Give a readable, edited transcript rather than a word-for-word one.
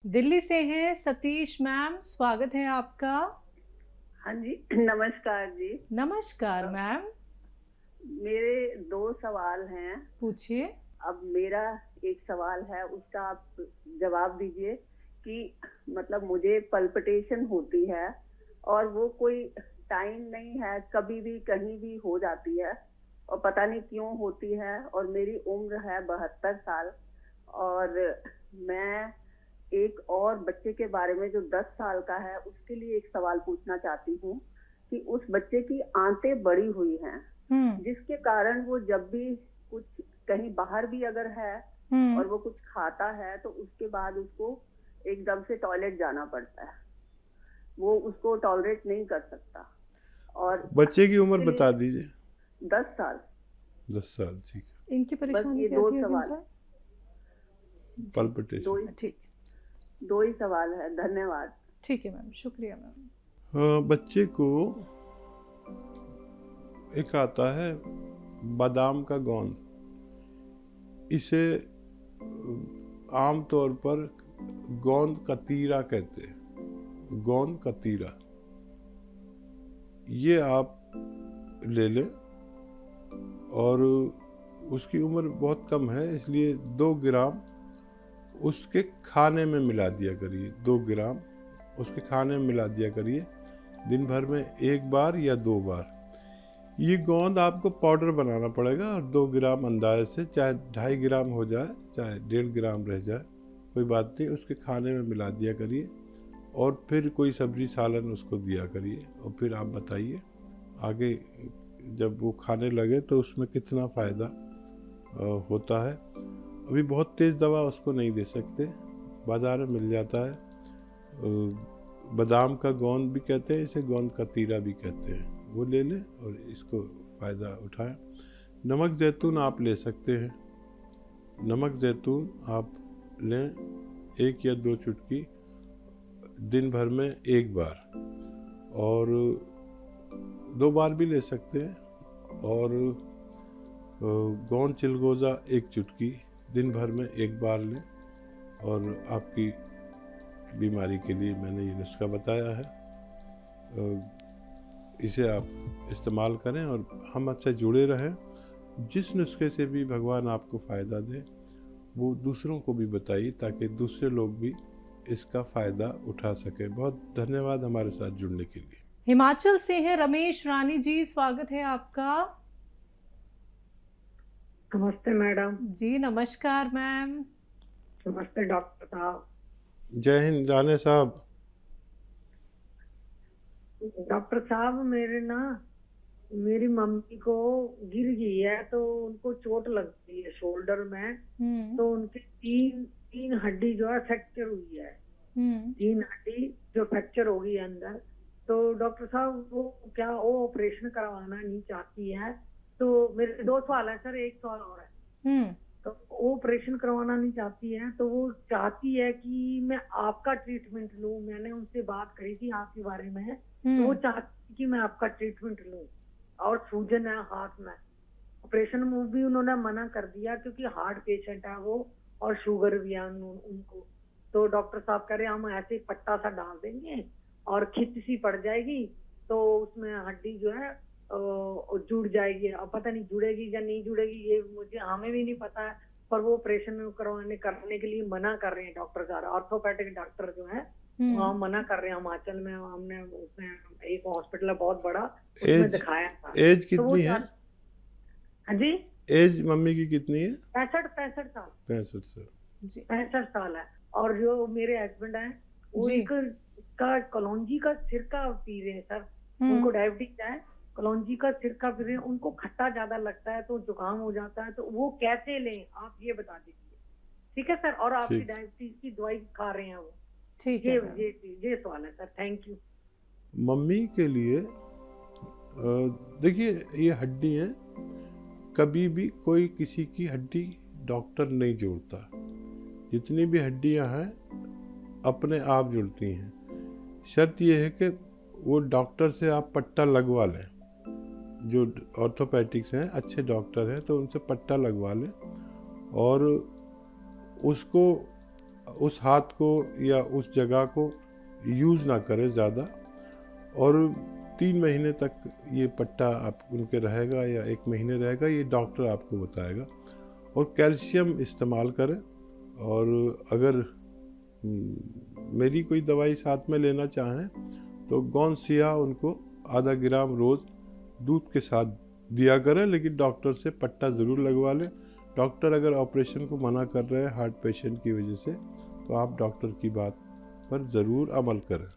दिल्ली से हैं सतीश मैम, स्वागत है आपका। हाँ जी, नमस्कार जी। नमस्कार मैम, मेरे 2 सवाल हैं। पूछिए। अब मेरा एक सवाल है, उसका आप जवाब दीजिए कि मतलब मुझे पल्पिटेशन होती है और वो कोई टाइम नहीं है, कभी भी कहीं भी हो जाती है और पता नहीं क्यों होती है। और मेरी उम्र है 72 साल और मैं एक और बच्चे के बारे में जो 10 साल का है उसके लिए एक सवाल पूछना चाहती हूँ कि उस बच्चे की आंतें बड़ी हुई हैं, जिसके कारण वो जब भी कुछ कहीं बाहर भी अगर है और वो कुछ खाता है तो उसके बाद उसको एकदम से टॉयलेट जाना पड़ता है, वो उसको टॉलरेट नहीं कर सकता। और बच्चे की उम्र उसके लिए बता दीजिए। 10 साल। 10 साल, ठीक है। इनकी बस परेशानी ये क्या 2 थी अभी सवाल, सर? पल्पिटेशन। ठीक, 2 ही सवाल है। धन्यवाद। ठीक है मैम, शुक्रिया मैम। बच्चे को एक आता है बादाम का गोंद। इसे आम तौर पर गोंद कतीरा कहते हैं। गोंद कतीरा ये आप ले लें और उसकी उम्र बहुत कम है, इसलिए 2 ग्राम उसके खाने में मिला दिया करिए। 2 ग्राम उसके खाने में मिला दिया करिए दिन भर में 1 बार या 2 बार। ये गोंद आपको पाउडर बनाना पड़ेगा और 2 ग्राम अंदाजे से, चाहे 2.5 ग्राम हो जाए चाहे 1.5 ग्राम रह जाए, कोई बात नहीं, उसके खाने में मिला दिया करिए और फिर कोई सब्जी सालन उसको दिया करिए। और फिर आप बताइए आगे जब वो खाने लगे तो उसमें कितना फ़ायदा होता है। अभी बहुत तेज़ दवा उसको नहीं दे सकते, बाज़ार में मिल जाता है। बादाम का गोंद भी कहते हैं इसे, गोंद का तीरा भी कहते हैं, वो ले लें और इसको फ़ायदा उठाएं। नमक ज़ैतून आप ले सकते हैं। नमक ज़ैतून आप लें 1 या 2 चुटकी दिन भर में 1 बार, और 2 बार भी ले सकते हैं। और गोंद चिलगोज़ा 1 चुटकी दिन भर में 1 बार लें। और आपकी बीमारी के लिए मैंने ये नुस्खा बताया है, इसे आप इस्तेमाल करें और हम अच्छे जुड़े रहें। जिस नुस्खे से भी भगवान आपको फ़ायदा दे वो दूसरों को भी बताइए ताकि दूसरे लोग भी इसका फ़ायदा उठा सकें। बहुत धन्यवाद हमारे साथ जुड़ने के लिए। हिमाचल से हैं रमेश रानी जी, स्वागत है आपका। नमस्ते मैडम। जी नमस्कार मैम। नमस्ते डॉक्टर साहब। जय हिंद राणे साहब। डॉक्टर साहब मेरी मम्मी को गिर गई है तो उनको चोट लग गई है शोल्डर में। तो उनकी तीन हड्डी जो है फ्रैक्चर हुई है। 3 हड्डी जो फ्रैक्चर हो गई है अंदर। तो डॉक्टर साहब वो क्या वो ऑपरेशन करवाना नहीं चाहती है? तो मेरे 2 सवाल है सर, एक सवाल और है। तो वो ऑपरेशन करवाना नहीं चाहती है तो वो चाहती है कि मैं आपका ट्रीटमेंट लूं। मैंने उनसे बात करी थी आपके बारे में, तो वो चाहती कि मैं आपका ट्रीटमेंट लूं। और सूजन है हाथ में, ऑपरेशन में भी उन्होंने मना कर दिया क्योंकि हार्ट पेशेंट है वो और शुगर भी है उनको। तो डॉक्टर साहब कह रहे हम ऐसे पट्टा सा डाल देंगे और खिंच सी पड़ जाएगी तो उसमें हड्डी जो है जुड़ जाएगी। अब पता नहीं जुड़ेगी या नहीं जुड़ेगी, ये मुझे हमें भी नहीं पता है, पर वो ऑपरेशन करने के लिए मना कर रहे हैं डॉक्टर साहब। ऑर्थोपेडिक डॉक्टर जो है वहाँ मना कर रहे हैं। हिमाचल में हमने उसमें एक हॉस्पिटल है बहुत बड़ा, उसमें दिखाया था। एज कितनी है? हाँ जी, एज मम्मी की कितनी है? 65 साल। 65 साल। 65 साल है। और जो मेरे हस्बैंड है वो एक का कलौंजी का सिरका पी रहे हैं सर। उनको डायबिटीज है, कलौंजी का सिरका पी रहे हैं, उनको खट्टा ज्यादा लगता है तो जुकाम हो जाता है। तो वो कैसे लें आप ये बता दीजिए। ठीक है सर। और आपकी डायबिटीज की दवाई खा रहे हैं वो। ठीक है, ये सवाल है सर। Thank you. मम्मी के लिए देखिए ये हड्डी है, कभी भी कोई किसी की हड्डी डॉक्टर नहीं जोड़ता। जितनी भी हड्डियां हैं अपने आप जुड़ती हैं। शर्त यह है कि वो डॉक्टर से आप पट्टा लगवा लें। जो ऑर्थोपेडिक्स हैं अच्छे डॉक्टर हैं तो उनसे पट्टा लगवा लें और उसको उस हाथ को या उस जगह को यूज़ ना करें ज़्यादा। और 3 महीने तक ये पट्टा आप उनके रहेगा या 1 महीने रहेगा, ये डॉक्टर आपको बताएगा। और कैल्शियम इस्तेमाल करें। और अगर मेरी कोई दवाई साथ में लेना चाहें तो गौनसिया उनको आधा ग्राम रोज़ दूध के साथ दिया करें, लेकिन डॉक्टर से पट्टा ज़रूर लगवा लें। डॉक्टर अगर ऑपरेशन को मना कर रहे हैं हार्ट पेशेंट की वजह से, तो आप डॉक्टर की बात पर ज़रूर अमल करें।